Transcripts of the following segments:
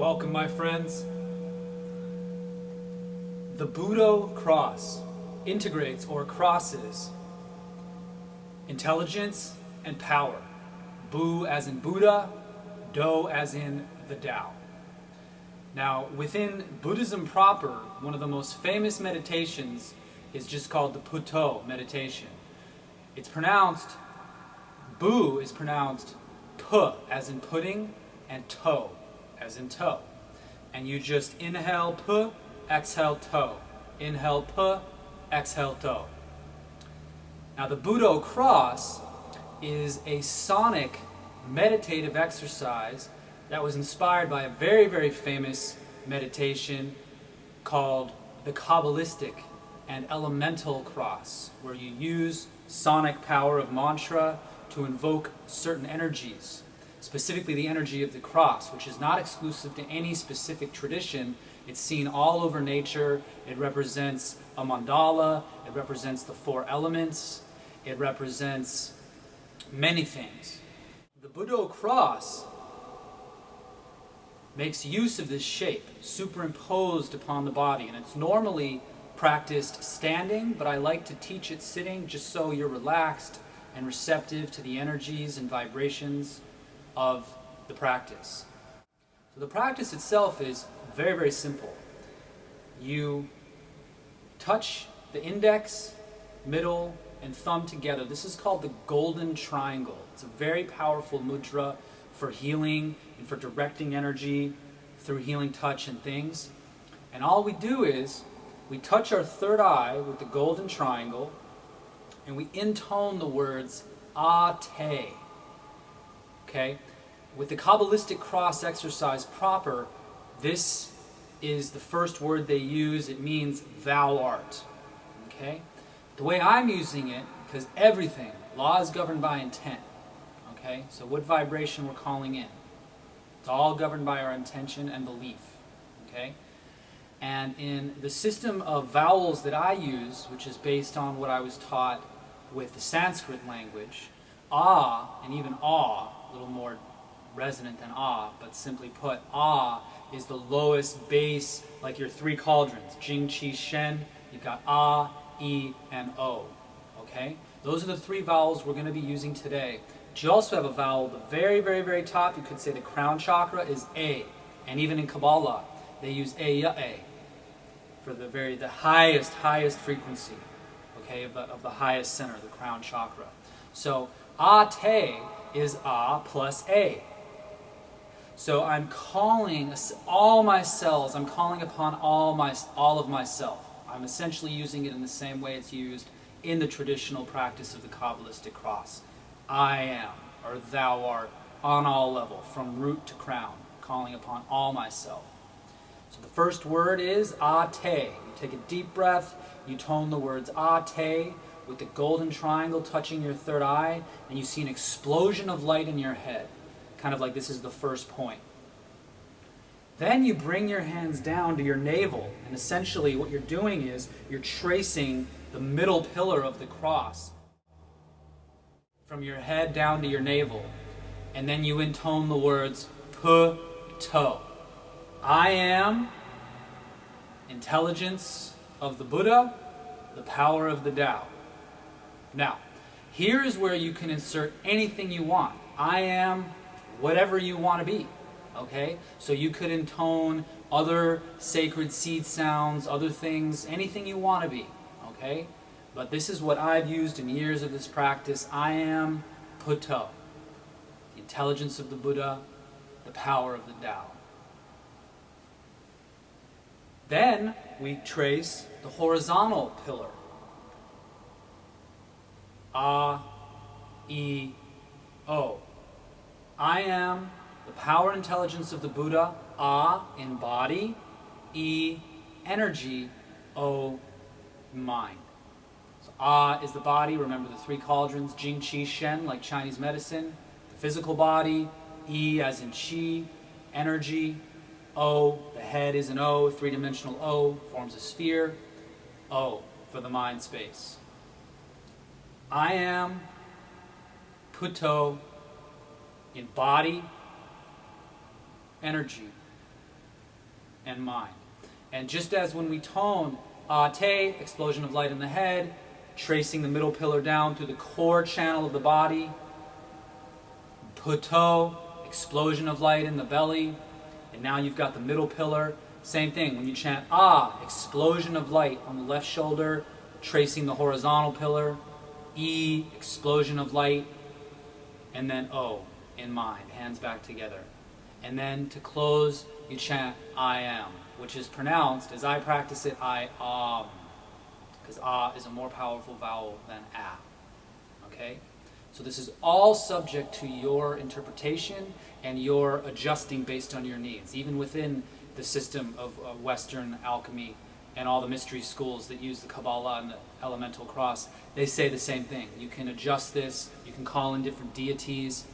Welcome, my friends. The Budo cross integrates or crosses intelligence and power. Bu as in Buddha, Do as in the Tao. Now, within Buddhism proper, one of the most famous meditations is just called the Budo meditation. It's pronounced, Bu is pronounced P as in pudding and To as in toe. And you just inhale P, exhale To. Inhale P, exhale To. Now the Budo cross is a sonic meditative exercise that was inspired by a very, very famous meditation called the Kabbalistic and Elemental Cross, where you use sonic power of mantra to invoke certain energies, specifically the energy of the cross, which is not exclusive to any specific tradition. It's seen all over nature. It represents a mandala, it represents the four elements, it represents many things. The Budo cross makes use of this shape superimposed upon the body, and it's normally practiced standing, but I like to teach it sitting just so you're relaxed and receptive to the energies and vibrations of the practice. So the practice itself is very, very simple. You touch the index, middle, and thumb together. This is called the golden triangle. It's a very powerful mudra for healing and for directing energy through healing touch and things. And all we do is we touch our third eye with the golden triangle and we intone the words Ate. Okay? With the Kabbalistic cross exercise proper, this is the first word they use. It means thou art. Okay? The way I'm using it, because everything, law is governed by intent. Okay? So what vibration we're calling in. It's all governed by our intention and belief. Okay? And in the system of vowels that I use, which is based on what I was taught with the Sanskrit language, ah and even ah, a little more resonant than ah, but simply put, ah is the lowest bass, like your three cauldrons, Jing, Qi, Shen. You've got ah, e, and o. Okay? Those are the three vowels we're going to be using today. But you also have a vowel at the very, very, very top. You could say the crown chakra is a. And even in Kabbalah, they use a, ya, a for the highest frequency, okay, of the highest center, the crown chakra. So Ate is A plus A. So I'm calling all my cells, I'm calling upon all of myself. I'm essentially using it in the same way it's used in the traditional practice of the Kabbalistic cross. I am, or thou art, on all level, from root to crown, calling upon all myself. So the first word is Ate. You take a deep breath, you tone the words Ate with the golden triangle touching your third eye, and you see an explosion of light in your head. Kind of like this is the first point. Then you bring your hands down to your navel, and essentially what you're doing is you're tracing the middle pillar of the cross from your head down to your navel, and then you intone the words Budo. I am intelligence of the Buddha, the power of the Tao. Now, here is where you can insert anything you want. I am whatever you want to be. Okay? So you could intone other sacred seed sounds, other things, anything you want to be. Okay? But this is what I've used in years of this practice. I am Budo, the intelligence of the Buddha, the power of the Tao. Then we trace the horizontal pillar. A, E, O. I am the power intelligence of the Buddha. A, in body. E, energy. O, mind. So A is the body. Remember the three cauldrons. Jing, Qi, Shen, like Chinese medicine. The physical body. E as in Qi, energy. O, the head is an O, three-dimensional O, forms a sphere. O, for the mind space. I am Budo in body, energy, and mind. And just as when we tone Te, explosion of light in the head, tracing the middle pillar down through the core channel of the body, Budo, explosion of light in the belly, and now you've got the middle pillar. Same thing, when you chant explosion of light on the left shoulder, tracing the horizontal pillar, E, explosion of light, and then O, in mind, hands back together. And then to close, you chant I am, which is pronounced, as I practice it, I am, because is a more powerful vowel than a. Okay? So this is all subject to your interpretation and your adjusting based on your needs, even within the system of Western alchemy and all the mystery schools that use the Kabbalah and the elemental cross. They say the same thing. You can adjust this, you can call in different deities.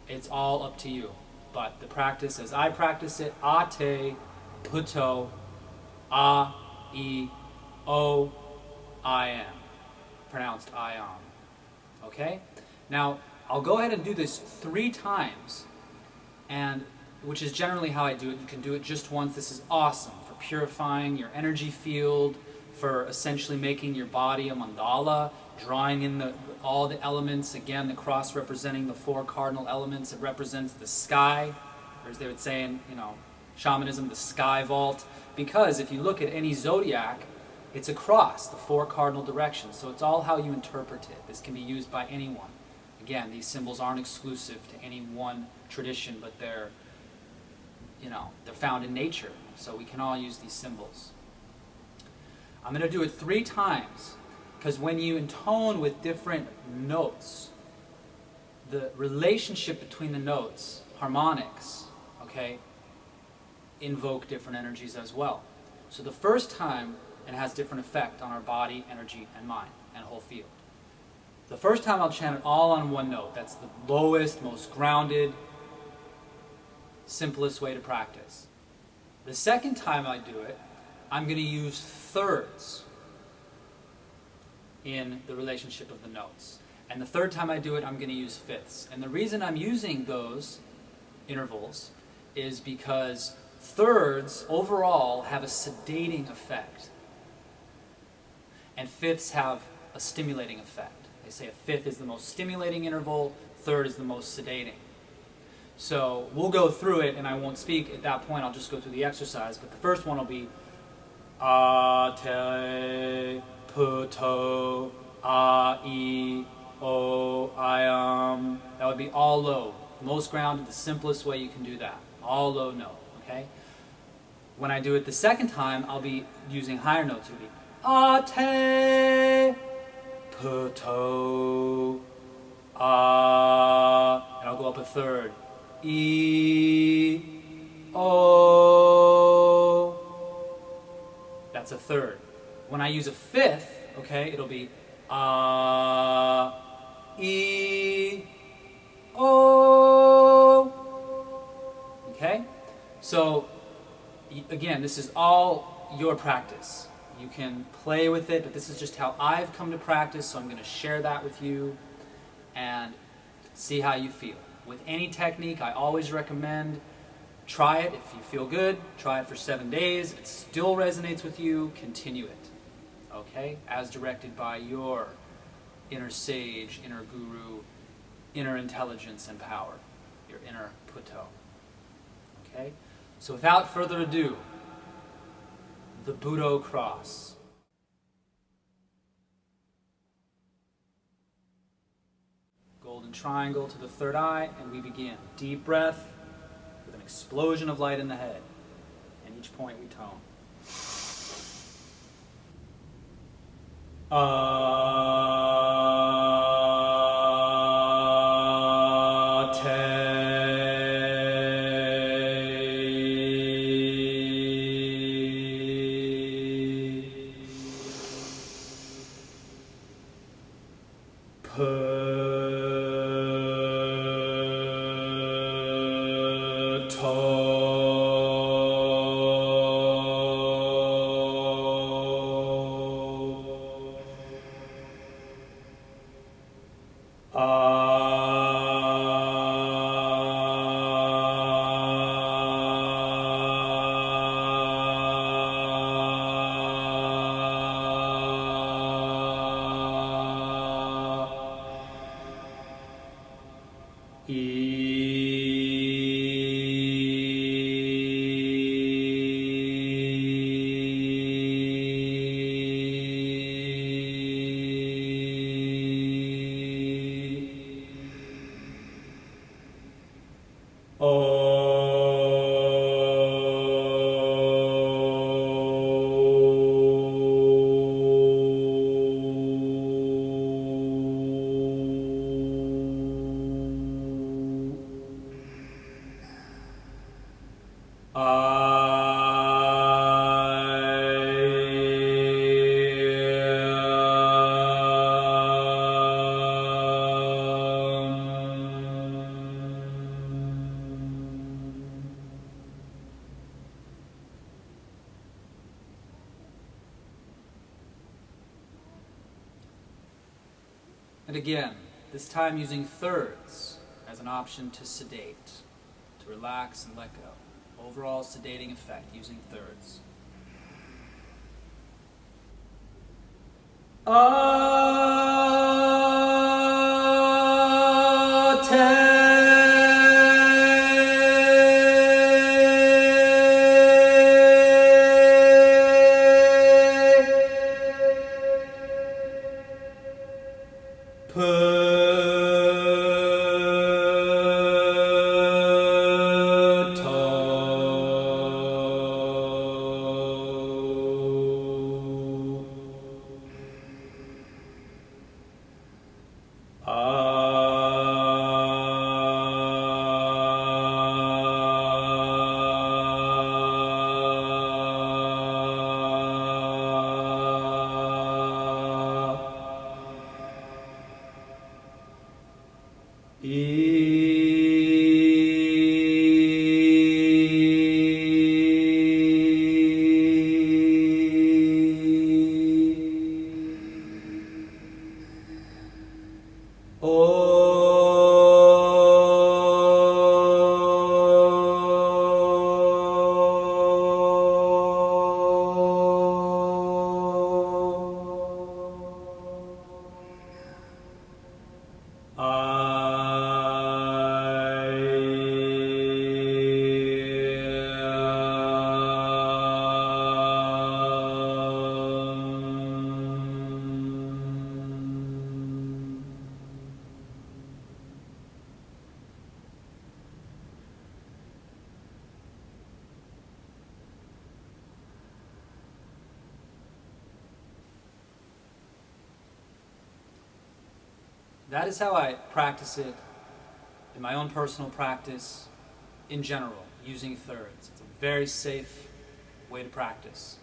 It's all up to you. But the practice, as I practice it, Te, Budo, E, O, I am. Pronounced I am. Okay? Now, I'll go ahead and do this 3 times, and which is generally how I do it. You can do it just once. This is awesome for purifying your energy field, for essentially making your body a mandala, drawing in all the elements. Again, the cross representing the 4 cardinal elements. It represents the sky, or as they would say in shamanism, the sky vault. Because if you look at any zodiac, it's a cross, the 4 cardinal directions. So it's all how you interpret it. This can be used by anyone. Again, these symbols aren't exclusive to any one tradition, but they're found in nature. So we can all use these symbols. I'm going to do it 3 times, because when you intone with different notes, the relationship between the notes, harmonics, okay, invoke different energies as well. So the first time, it has different effect on our body, energy, and mind, and whole field. The first time I'll chant it all on one note. That's the lowest, most grounded, simplest way to practice. The second time I do it, I'm going to use thirds in the relationship of the notes. And the third time I do it, I'm going to use fifths. And the reason I'm using those intervals is because thirds overall have a sedating effect. And fifths have a stimulating effect. They say a fifth is the most stimulating interval, third is the most sedating. So we'll go through it, and I won't speak at that point. I'll just go through the exercise. But the first one will be Te, Budo, E, O, I am. That would be all low. The most grounded, the simplest way you can do that. All low note, okay? When I do it the second time, I'll be using higher notes. It would be Te, Budo, and I'll go up a third. E, O. That's a third. When I use a fifth, okay, it'll be E, O. Okay? So, again, this is all your practice. You can play with it, but this is just how I've come to practice, so I'm going to share that with you and see how you feel. With any technique, I always recommend try it. If you feel good, try it for 7 days. If it still resonates with you, continue it. Okay? As directed by your inner sage, inner guru, inner intelligence and power, your inner Budo. Okay? So without further ado, the Budo cross. Golden triangle to the third eye, and we begin. Deep breath with an explosion of light in the head. And each point we tone. And again, this time using thirds as an option to sedate, to relax and let go. Overall sedating effect using thirds. That is how I practice it in my own personal practice in general, using thirds. It's a very safe way to practice.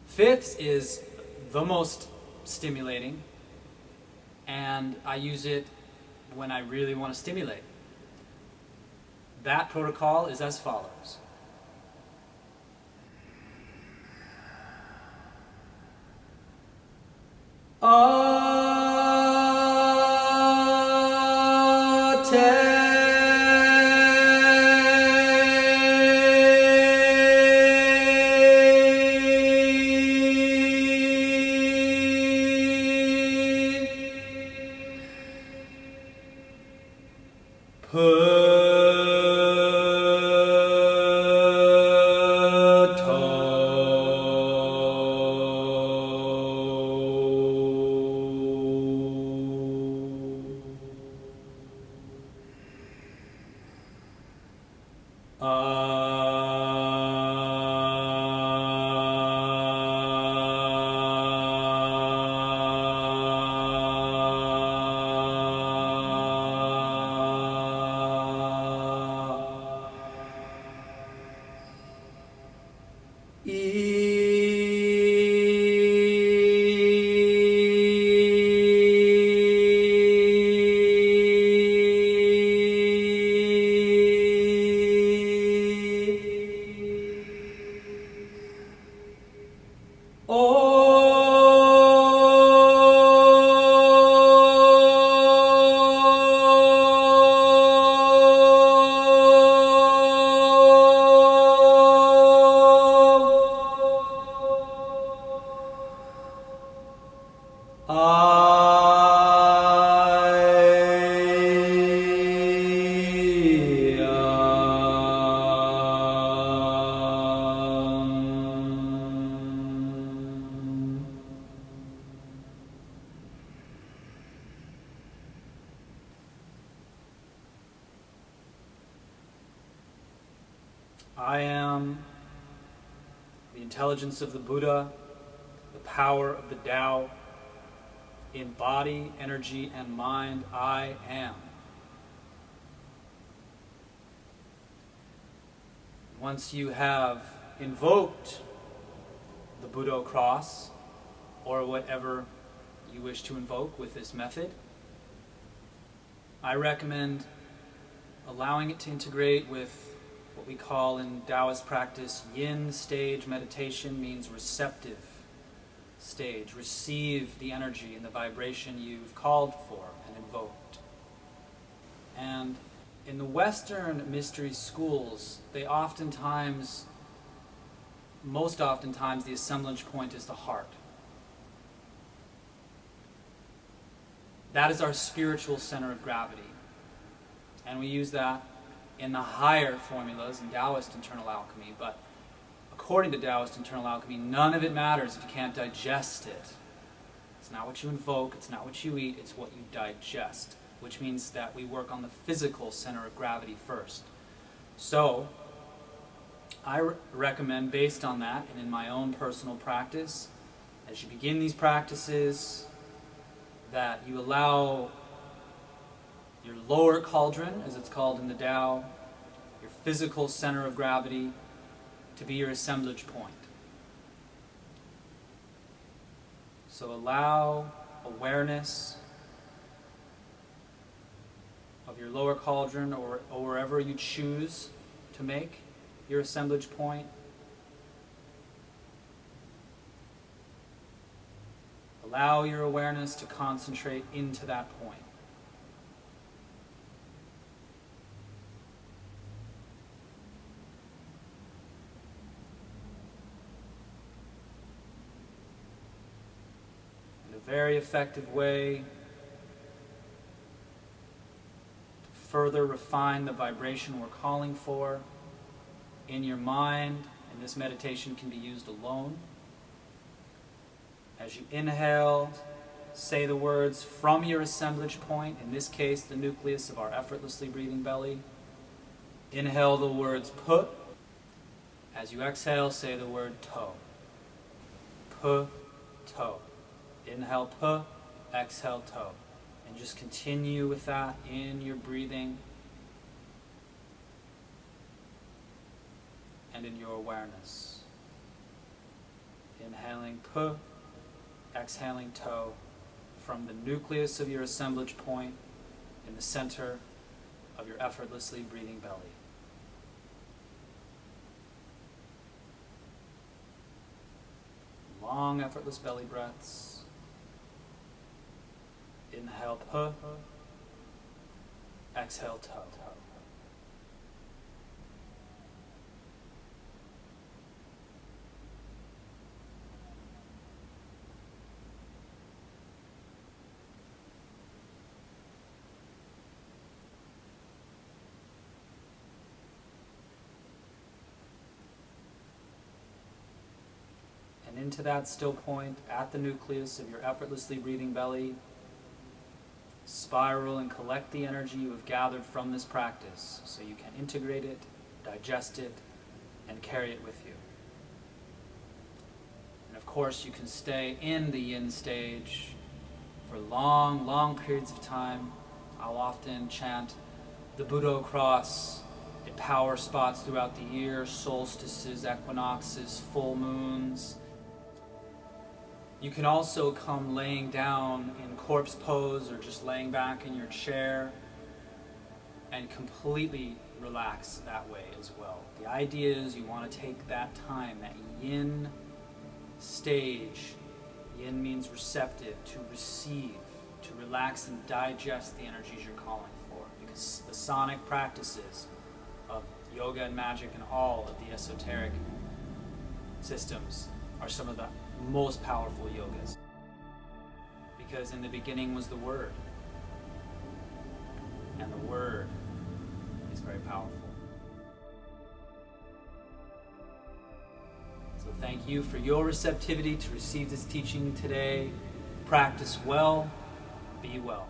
Fifths is the most stimulating, and I use it when I really want to stimulate. That protocol is as follows. I am the intelligence of the Buddha, the power of the Tao. In body, energy, and mind, I am. Once you have invoked the Budo cross, or whatever you wish to invoke with this method, I recommend allowing it to integrate with what we call in Taoist practice yin stage meditation. Means receptive stage. Receive the energy and the vibration you've called for and invoked. And in the Western mystery schools, most oftentimes, the assemblage point is the heart. That is our spiritual center of gravity. And we use that in the higher formulas in Taoist internal alchemy, but according to Taoist internal alchemy, none of it matters if you can't digest it. It's not what you invoke, it's not what you eat, it's what you digest, which means that we work on the physical center of gravity first. So, I recommend, based on that, and in my own personal practice, as you begin these practices, that you allow your lower cauldron, as it's called in the Tao, your physical center of gravity, to be your assemblage point. So allow awareness of your lower cauldron or wherever you choose to make your assemblage point. Allow your awareness to concentrate into that point. In a very effective way to further refine the vibration we're calling for in your mind, and this meditation can be used alone. As you inhale, say the words from your assemblage point, in this case the nucleus of our effortlessly breathing belly. Inhale the words pu. As you exhale, say the word to. Pu, to. Inhale pu, exhale to. And just continue with that in your breathing and in your awareness. Inhaling pu, exhaling to, from the nucleus of your assemblage point in the center of your effortlessly breathing belly. Long, effortless belly breaths. Inhale pu, exhale to. And into that still point at the nucleus of your effortlessly breathing belly, spiral and collect the energy you have gathered from this practice so you can integrate it, digest it, and carry it with you. And of course, you can stay in the yin stage for long, long periods of time. I'll often chant the Budo cross at power spots throughout the year, solstices, equinoxes, full moons. You can also come laying down in corpse pose or just laying back in your chair and completely relax that way as well. The idea is you want to take that time, that yin stage. Yin means receptive, to receive, to relax and digest the energies you're calling for. Because the sonic practices of yoga and magic and all of the esoteric systems are some of the most powerful yogas. Because in the beginning was the Word. And the Word is very powerful. So thank you for your receptivity to receive this teaching today. Practice well, be well.